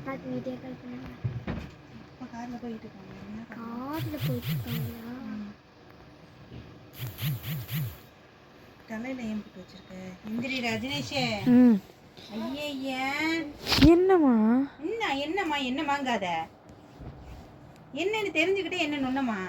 Video call பண்ணுங்க. அப்பா காரில் போயிட்டு இருக்காங்க. காரில் போயிட்டு இருக்காங்களா? தலையில் ஏன் போட்டு வச்சிருக்க? இந்திரி ரஜினேஷே. ஐயா என்னம்மா என்னமாங்காத என்னன்னு தெரிஞ்சுக்கிட்டே என்ன நொன்னமா?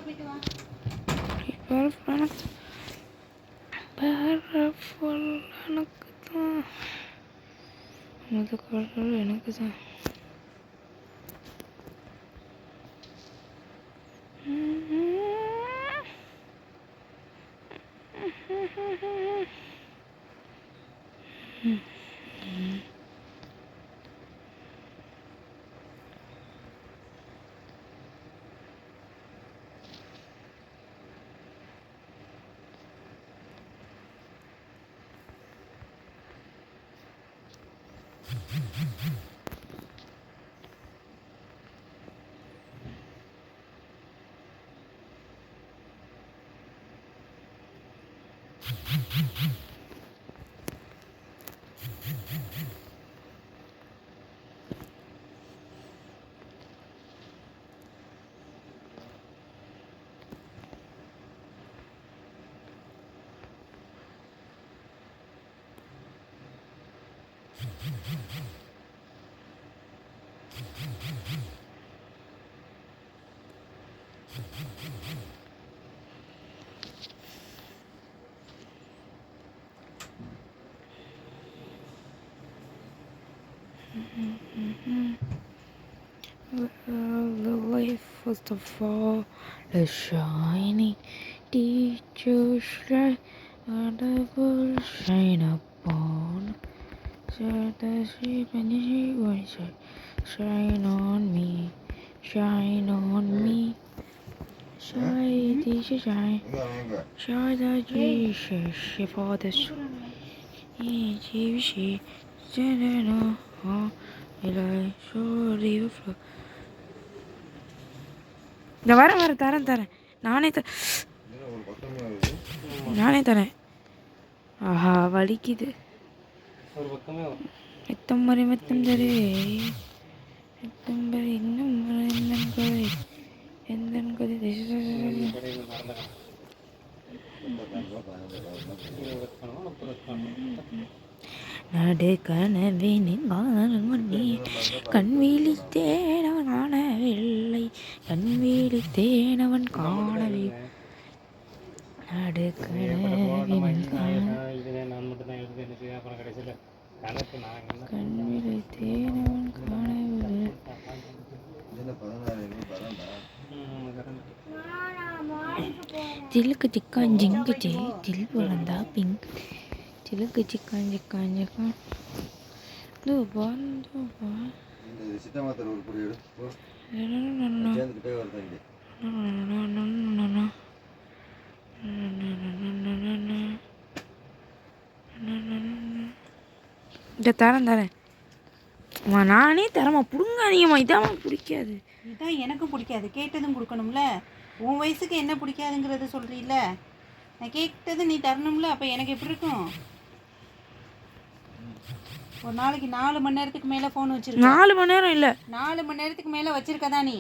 போயிட்டு வா. எனக்கு தான் the life first of all the shining teacher shine and the will shine upon so the sheep and the sheep will shine on me shine teacher shine the Jesus for the she இந்த வர தரேன் நானே தரேன். ஆஹா வலிக்குது. எத்தம் மறை மெத்தம் தரே எத்தம் பறை இன்னும் எந்தன் கொலை எந்தன் கொலை நடு கனவினின் கண்வீழி தேனவன் காணவில்லை கண்வீழி தேனவன் காணவில்லை நடு கனவினின் கண்வீழி தேனவன் காணவில்லை திலுக்கு சிக்கான் ஜிங்குச்சே தில் வளர்ந்தா பிங்க் திலுக்கு சிக்கான் தூபா இந்த தரேன் நானே தரமா பிடுங்காதீங்கம்மா. இதான் பிடிக்காது. இதான் எனக்கும் பிடிக்காது. கேட்டதும் கொடுக்கணும்ல. உன் வயசுக்கு என்ன பிடிக்காதுங்கிறத சொல்கிறீல்ல. நான் கேட்டது நீ தரணும்ல. அப்போ எனக்கு எப்படி இருக்கும்? ஒரு நாளைக்கு 4 மணி நேரத்துக்கு மேலே ஃபோன் வச்சுருக்க. 4 மணி நேரம் இல்லை, 4 மணி நேரத்துக்கு மேலே வச்சுருக்கதா நீ?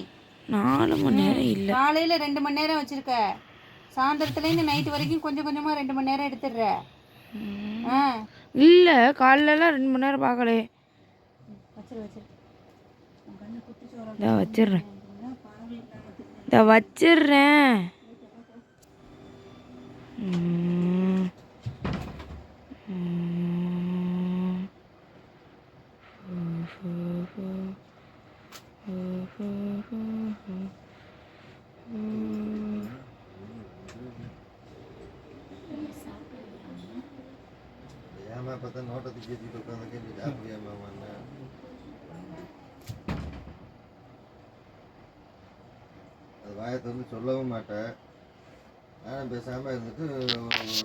4 மணி நேரம் இல்லை. காலையில் 2 மணி நேரம் வச்சுருக்க. சாயந்தரத்துலேருந்து நைட்டு வரைக்கும் கொஞ்சம் கொஞ்சமாக 2 மணி நேரம் எடுத்துடுற. இல்லை காலைலலாம் 2 மணி நேரம் பார்க்கலே. வச்சிடுறேன். பார்த்தா நோட்டத்தை கேட்டுட்டு உட்காந்துருக்கேன். நீ அப்படியா மாமான்னு அது வாயத்தை வந்து சொல்லவும் மாட்டேன். நானும் பேசாமல் இருந்துட்டு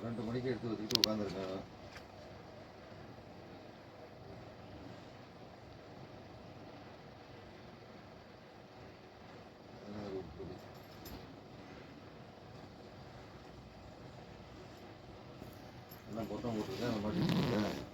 2 மணிக்கு எடுத்து வச்சுக்கிட்டு உட்காந்துருக்கேன். எல்லாம் பொட்டம் போட்டிருக்கேன். அதை மாட்டிட்டு